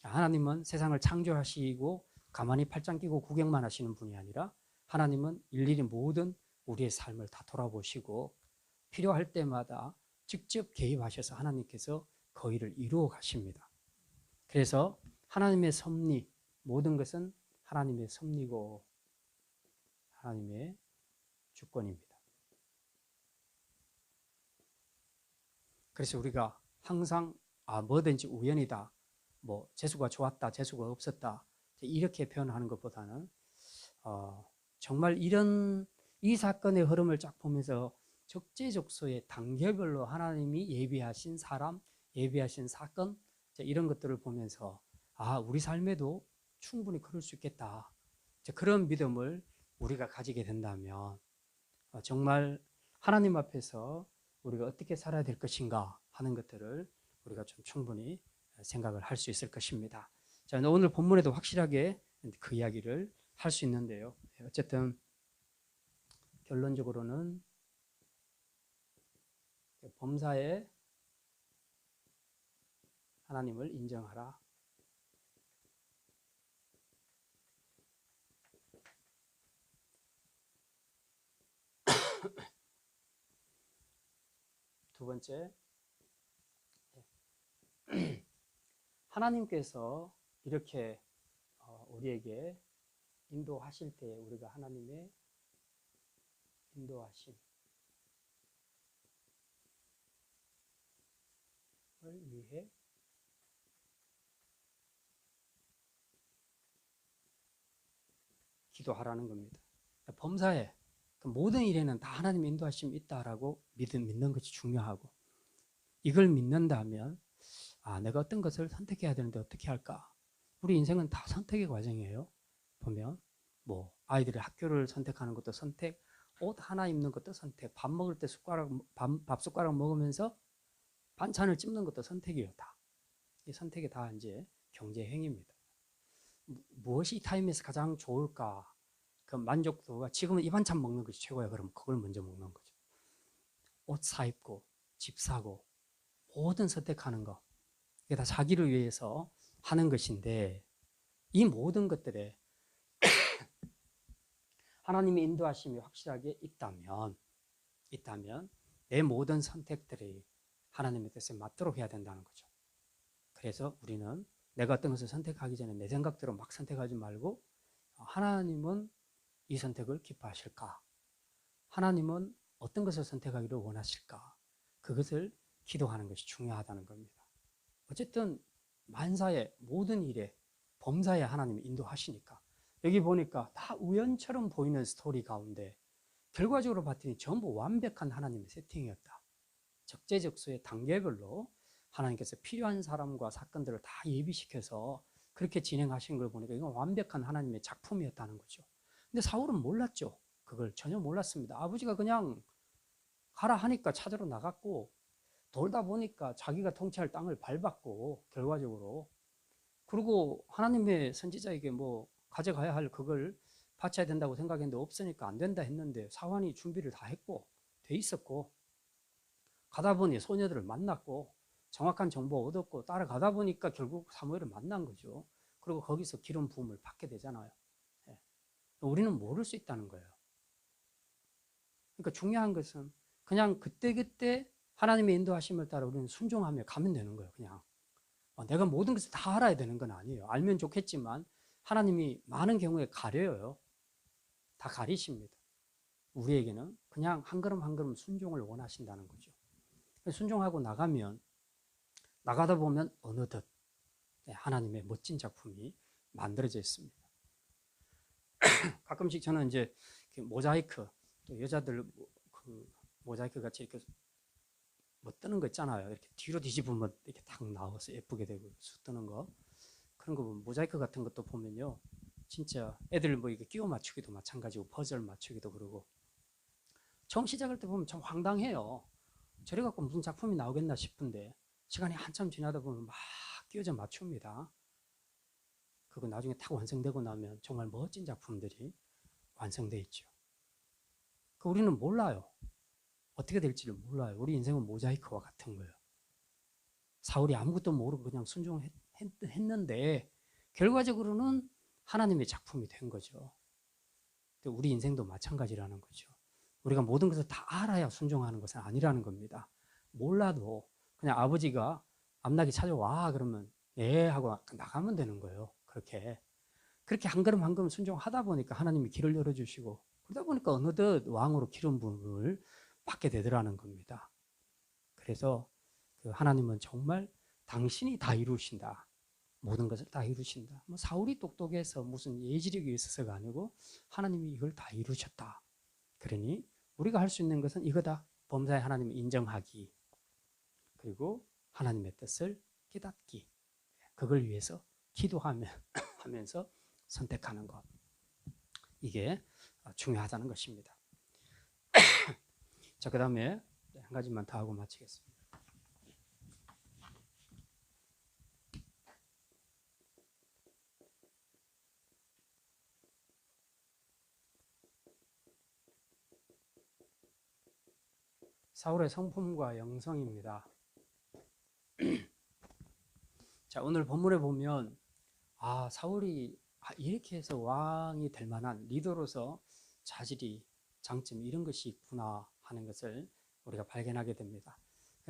하나님은 세상을 창조하시고 가만히 팔짱 끼고 구경만 하시는 분이 아니라 하나님은 일일이 모든 우리의 삶을 다 돌아보시고 필요할 때마다 직접 개입하셔서 하나님께서 그 일을 이루어 가십니다. 그래서 하나님의 섭리, 모든 것은 하나님의 섭리고 하나님의 주권입니다. 그래서 우리가 항상 뭐든지 우연이다, 뭐 재수가 좋았다, 재수가 없었다 이렇게 표현하는 것보다는 정말 이 사건의 흐름을 쫙 보면서 적재적소에 단계별로 하나님이 예비하신 사람, 예비하신 사건 이런 것들을 보면서 우리 삶에도 충분히 그럴 수 있겠다. 그런 믿음을 우리가 가지게 된다면 정말 하나님 앞에서 우리가 어떻게 살아야 될 것인가 하는 것들을 우리가 좀 충분히 생각을 할 수 있을 것입니다. 자, 오늘 본문에도 확실하게 그 이야기를 할 수 있는데요. 어쨌든 결론적으로는 범사에 하나님을 인정하라. 두 번째, 하나님께서 이렇게 우리에게 인도하실 때 우리가 하나님의 인도하심을 위해 기도하라는 겁니다. 범사에 모든 일에는 다 하나님의 인도하심이 있다라고 믿는 것이 중요하고, 이걸 믿는다면 내가 어떤 것을 선택해야 되는데 어떻게 할까? 우리 인생은 다 선택의 과정이에요. 보면 뭐 아이들의 학교를 선택하는 것도 선택, 옷 하나 입는 것도 선택, 밥 먹을 때 밥 숟가락 먹으면서 반찬을 찝는 것도 선택이에요. 다. 이 선택이 다 이제 경제 행위입니다. 무엇이 이 타임에서 가장 좋을까? 그 만족도가 지금은 이 반찬 먹는 것이 최고야. 그럼 그걸 먼저 먹는 거죠. 옷 사입고 집 사고 모든 선택하는 거, 이게 다 자기를 위해서 하는 것인데, 이 모든 것들에 하나님의 인도하심이 확실하게 있다면 내 모든 선택들이 하나님의 뜻에 맞도록 해야 된다는 거죠. 그래서 우리는 내가 어떤 것을 선택하기 전에 내 생각대로 막 선택하지 말고, 하나님은 이 선택을 기뻐하실까? 하나님은 어떤 것을 선택하기를 원하실까? 그것을 기도하는 것이 중요하다는 겁니다. 어쨌든 만사의 모든 일에 범사에 하나님이 인도하시니까, 여기 보니까 다 우연처럼 보이는 스토리 가운데 결과적으로 봤더니 전부 완벽한 하나님의 세팅이었다. 적재적소의 단계별로 하나님께서 필요한 사람과 사건들을 다 예비시켜서 그렇게 진행하신 걸 보니까 이건 완벽한 하나님의 작품이었다는 거죠. 근데 사울은 몰랐죠. 그걸 전혀 몰랐습니다. 아버지가 그냥 가라 하니까 찾으러 나갔고, 돌다 보니까 자기가 통치할 땅을 밟았고, 결과적으로 그리고 하나님의 선지자에게 뭐 가져가야 할 그걸 바쳐야 된다고 생각했는데 없으니까 안 된다 했는데, 사환이 준비를 다 했고 돼 있었고, 가다 보니 소녀들을 만났고 정확한 정보 얻었고, 따라가다 보니까 결국 사무엘을 만난 거죠. 그리고 거기서 기름 부음을 받게 되잖아요. 우리는 모를 수 있다는 거예요. 그러니까 중요한 것은 그냥 그때그때 하나님의 인도하심을 따라 우리는 순종하며 가면 되는 거예요. 그냥 내가 모든 것을 다 알아야 되는 건 아니에요. 알면 좋겠지만 하나님이 많은 경우에 가려요. 다 가리십니다. 우리에게는 그냥 한 걸음 한 걸음 순종을 원하신다는 거죠. 순종하고 나가다 보면 어느덧 하나님의 멋진 작품이 만들어져 있습니다. 가끔씩 저는 이제 모자이크, 또 여자들 그 모자이크 같이 이렇게 뭐 뜨는 거 있잖아요. 이렇게 뒤로 뒤집으면 이렇게 딱 나와서 예쁘게 되고 쑥 뜨는 거, 그런 거 보면 모자이크 같은 것도 보면요, 진짜 애들 뭐 이게 끼워 맞추기도 마찬가지고 퍼즐 맞추기도 그러고, 처음 시작할 때 보면 참 황당해요. 저래 갖고 무슨 작품이 나오겠나 싶은데 시간이 한참 지나다 보면 막 끼워져 맞춥니다. 그거 나중에 딱 완성되고 나면 정말 멋진 작품들이 완성돼 있죠. 우리는 몰라요. 어떻게 될지를 몰라요. 우리 인생은 모자이크와 같은 거예요. 사울이 아무것도 모르고 그냥 순종했는데 결과적으로는 하나님의 작품이 된 거죠. 우리 인생도 마찬가지라는 거죠. 우리가 모든 것을 다 알아야 순종하는 것은 아니라는 겁니다. 몰라도 그냥 아버지가 앞나기 찾아와 그러면 네 하고 나가면 되는 거예요. 그렇게 한 걸음 한 걸음 순종하다 보니까 하나님이 길을 열어주시고, 그러다 보니까 어느덧 왕으로 기름 부음을 받게 되더라는 겁니다. 그래서 하나님은 정말 당신이 다 이루신다. 모든 것을 다 이루신다. 뭐 사울이 똑똑해서 무슨 예지력이 있어서가 아니고 하나님이 이걸 다 이루셨다. 그러니 우리가 할 수 있는 것은 이거다. 범사에 하나님을 인정하기, 그리고 하나님의 뜻을 깨닫기, 그걸 위해서 기도하면서 선택하는 것, 이게 중요하다는 것입니다. 자, 그 다음에 한 가지만 더 하고 마치겠습니다. 사울의 성품과 영성입니다. 자, 오늘 본문에 보면 사울이 이렇게 해서 왕이 될 만한 리더로서 자질이, 장점 이런 것이 있구나 하는 것을 우리가 발견하게 됩니다.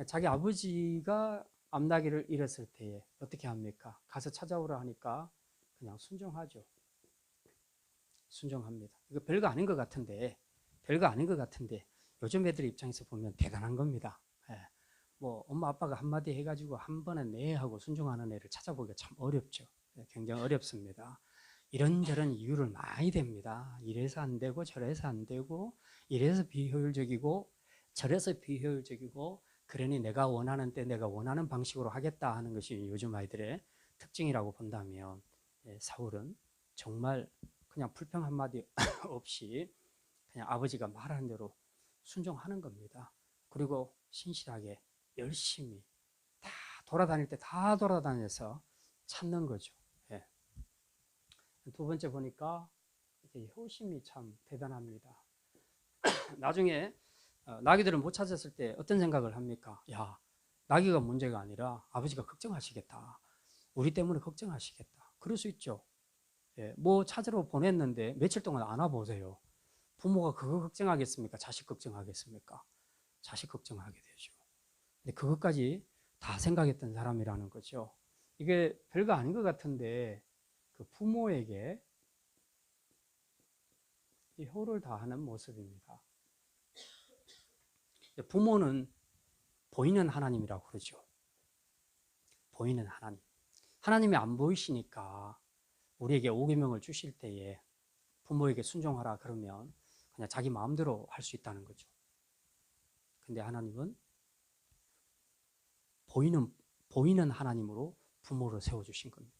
자기 아버지가 암나기를 잃었을 때에 어떻게 합니까? 가서 찾아오라 하니까 그냥 순종하죠. 순종합니다. 이거 별거 아닌 것 같은데 요즘 애들 입장에서 보면 대단한 겁니다. 뭐 엄마 아빠가 한마디 해가지고 한 번에 네 하고 순종하는 애를 찾아보기가 참 어렵죠. 굉장히 어렵습니다. 이런저런 이유를 많이 댑니다. 이래서 안 되고 저래서 안 되고 이래서 비효율적이고 저래서 비효율적이고 그러니 내가 원하는 때 내가 원하는 방식으로 하겠다 하는 것이 요즘 아이들의 특징이라고 본다면 사울은 정말 그냥 불평 한마디 없이 그냥 아버지가 말하는 대로 순종하는 겁니다. 그리고 신실하게 열심히 다 돌아다닐 때 다 돌아다녀서 찾는 거죠. 두 번째 보니까 효심이 참 대단합니다. 나중에 나귀들을 못 찾았을 때 어떤 생각을 합니까? 야, 나귀가 문제가 아니라 아버지가 걱정하시겠다. 우리 때문에 걱정하시겠다. 그럴 수 있죠. 뭐 찾으러 보냈는데 며칠 동안 안 와보세요. 부모가 그거 걱정하겠습니까? 자식 걱정하겠습니까? 자식 걱정하게 되죠. 근데 그것까지 다 생각했던 사람이라는 거죠. 이게 별거 아닌 것 같은데 그 부모에게 이 효를 다하는 모습입니다. 부모는 보이는 하나님이라고 그러죠. 보이는 하나님. 하나님이 안 보이시니까 우리에게 오계명을 주실 때에 부모에게 순종하라 그러면 그냥 자기 마음대로 할 수 있다는 거죠. 근데 하나님은 보이는 하나님으로 부모를 세워주신 겁니다.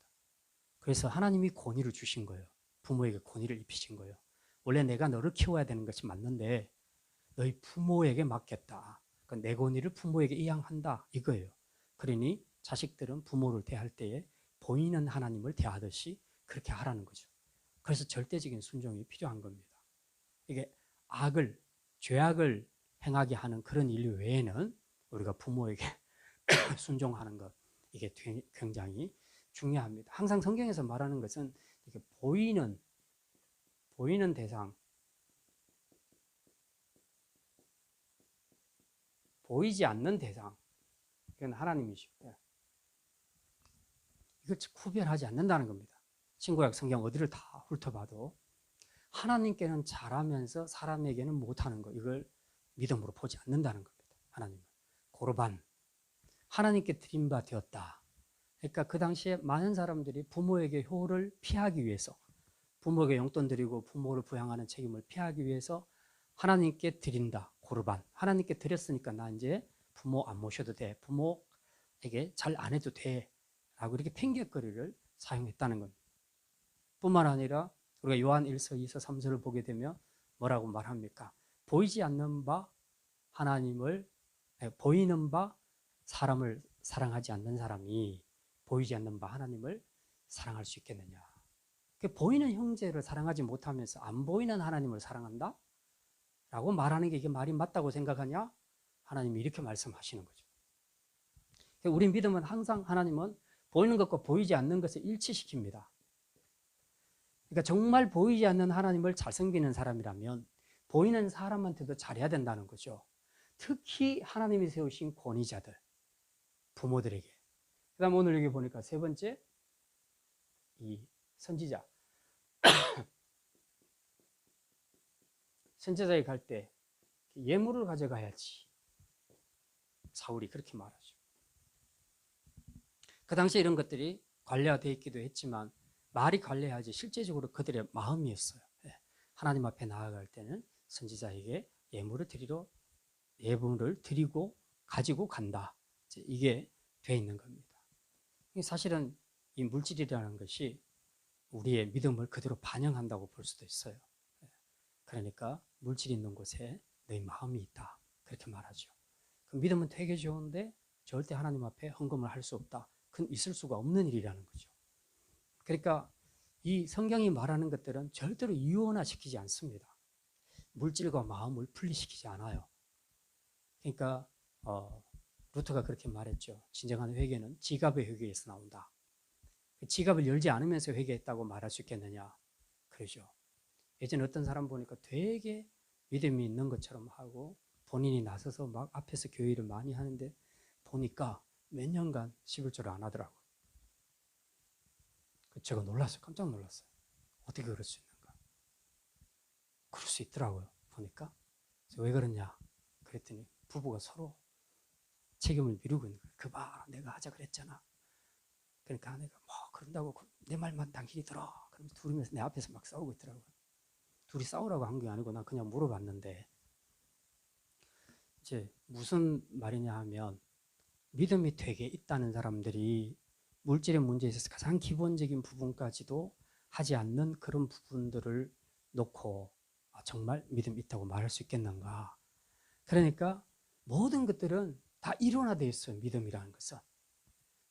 그래서 하나님이 권위를 주신 거예요. 부모에게 권위를 입히신 거예요. 원래 내가 너를 키워야 되는 것이 맞는데 너희 부모에게 맡겼다. 그러니까 내 권위를 부모에게 이양한다 이거예요. 그러니 자식들은 부모를 대할 때에 보이는 하나님을 대하듯이 그렇게 하라는 거죠. 그래서 절대적인 순종이 필요한 겁니다. 이게 죄악을 행하게 하는 그런 일 외에는 우리가 부모에게 순종하는 것 이게 굉장히 중요합니다. 항상 성경에서 말하는 것은 이게 보이는 대상, 보이지 않는 대상, 이건 하나님이시고 이걸 구별하지 않는다는 겁니다. 신구약 성경 어디를 다 훑어봐도 하나님께는 잘하면서 사람에게는 못하는 거 이걸 믿음으로 보지 않는다는 겁니다. 하나님은 고르반 하나님께 드린 바 되었다. 그러니까 그 당시에 많은 사람들이 부모에게 효를 피하기 위해서 부모에게 용돈 드리고 부모를 부양하는 책임을 피하기 위해서 하나님께 드린다. 고르반 하나님께 드렸으니까 나 이제 부모 안 모셔도 돼. 부모에게 잘 안 해도 돼. 라고 이렇게 핑계거리를 사용했다는 겁니다. 뿐만 아니라 우리가 요한 1서, 2서, 3서를 보게 되면 뭐라고 말합니까? 보이지 않는 바 보이는 바 사람을 사랑하지 않는 사람이 보이지 않는 바 하나님을 사랑할 수 있겠느냐. 보이는 형제를 사랑하지 못하면서 안 보이는 하나님을 사랑한다? 라고 말하는 게 이게 말이 맞다고 생각하냐? 하나님이 이렇게 말씀하시는 거죠. 우리 믿음은 항상 하나님은 보이는 것과 보이지 않는 것을 일치시킵니다. 그러니까 정말 보이지 않는 하나님을 잘 섬기는 사람이라면 보이는 사람한테도 잘해야 된다는 거죠. 특히 하나님이 세우신 권위자들, 부모들에게. 그 다음 오늘 여기 보니까 세 번째, 이 선지자. 선지자에 갈 때 예물을 가져가야지. 사울이 그렇게 말하죠. 그 당시에 이런 것들이 관례화되어 있기도 했지만 말이 관례하지 실제적으로 그들의 마음이었어요. 하나님 앞에 나아갈 때는 선지자에게 예물을 드리고 가지고 간다. 이게 돼 있는 겁니다. 사실은 이 물질이라는 것이 우리의 믿음을 그대로 반영한다고 볼 수도 있어요. 그러니까 물질 있는 곳에 너희 마음이 있다. 그렇게 말하죠. 그 믿음은 되게 좋은데 절대 하나님 앞에 헌금을 할 수 없다. 그건 있을 수가 없는 일이라는 거죠. 그러니까 이 성경이 말하는 것들은 절대로 이원화시키지 않습니다. 물질과 마음을 분리시키지 않아요. 그러니까 루터가 그렇게 말했죠. 진정한 회개는 지갑의 회개에서 나온다. 지갑을 열지 않으면서 회개했다고 말할 수 있겠느냐. 그러죠. 예전에 어떤 사람 보니까 되게 믿음이 있는 것처럼 하고 본인이 나서서 막 앞에서 교회를 많이 하는데 보니까 몇 년간 11조를 안 하더라고요. 제가 놀랐어요. 깜짝 놀랐어요. 어떻게 그럴 수 있는가. 그럴 수 있더라고요. 보니까. 그래서 왜 그러냐. 그랬더니 부부가 서로 책임을 미루고 있는 거예요. 그 봐, 내가 하자 그랬잖아. 그러니까 아내가 뭐 그런다고 내 말만 당신이 들어. 그러면서 둘이 내 앞에서 막 싸우고 있더라고요. 둘이 싸우라고 한 게 아니고 나 그냥 물어봤는데 이제 무슨 말이냐 하면 믿음이 되게 있다는 사람들이 물질의 문제에 있어서 가장 기본적인 부분까지도 하지 않는 그런 부분들을 놓고 정말 믿음이 있다고 말할 수 있겠는가. 그러니까 모든 것들은 다 일원화되어 있어요. 믿음이라는 것은.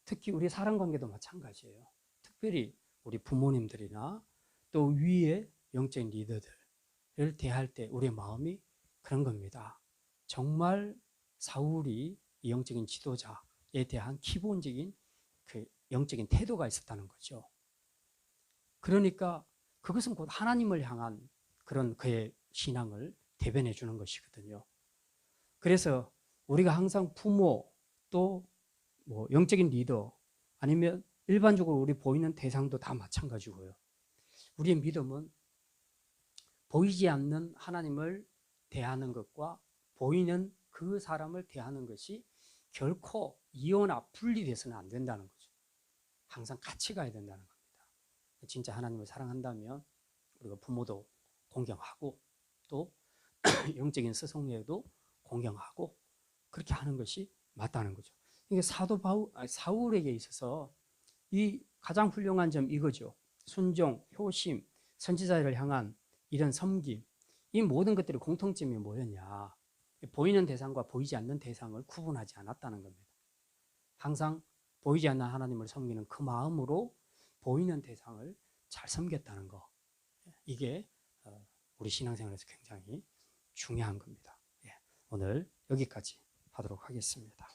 특히 우리 사람관계도 마찬가지예요. 특별히 우리 부모님들이나 또 위에 영적인 리더들을 대할 때 우리의 마음이 그런 겁니다. 정말 사울이 이 영적인 지도자에 대한 기본적인 그 영적인 태도가 있었다는 거죠. 그러니까 그것은 곧 하나님을 향한 그런 그의 신앙을 대변해 주는 것이거든요. 그래서 우리가 항상 부모 또 뭐 영적인 리더 아니면 일반적으로 우리 보이는 대상도 다 마찬가지고요. 우리의 믿음은 보이지 않는 하나님을 대하는 것과 보이는 그 사람을 대하는 것이 결코 이혼화 분리돼서는 안 된다는 거죠. 항상 같이 가야 된다는 겁니다. 진짜 하나님을 사랑한다면 우리가 부모도 공경하고 또 영적인 스승에도 공경하고 그렇게 하는 것이 맞다는 거죠. 이게 사울에게 있어서 이 가장 훌륭한 점 이거죠. 순종, 효심, 선지자를 향한 이런 섬김, 이 모든 것들이 공통점이 뭐였냐. 보이는 대상과 보이지 않는 대상을 구분하지 않았다는 겁니다. 항상 보이지 않는 하나님을 섬기는 그 마음으로 보이는 대상을 잘 섬겼다는 거. 이게 우리 신앙생활에서 굉장히 중요한 겁니다. 오늘 여기까지 하도록 하겠습니다.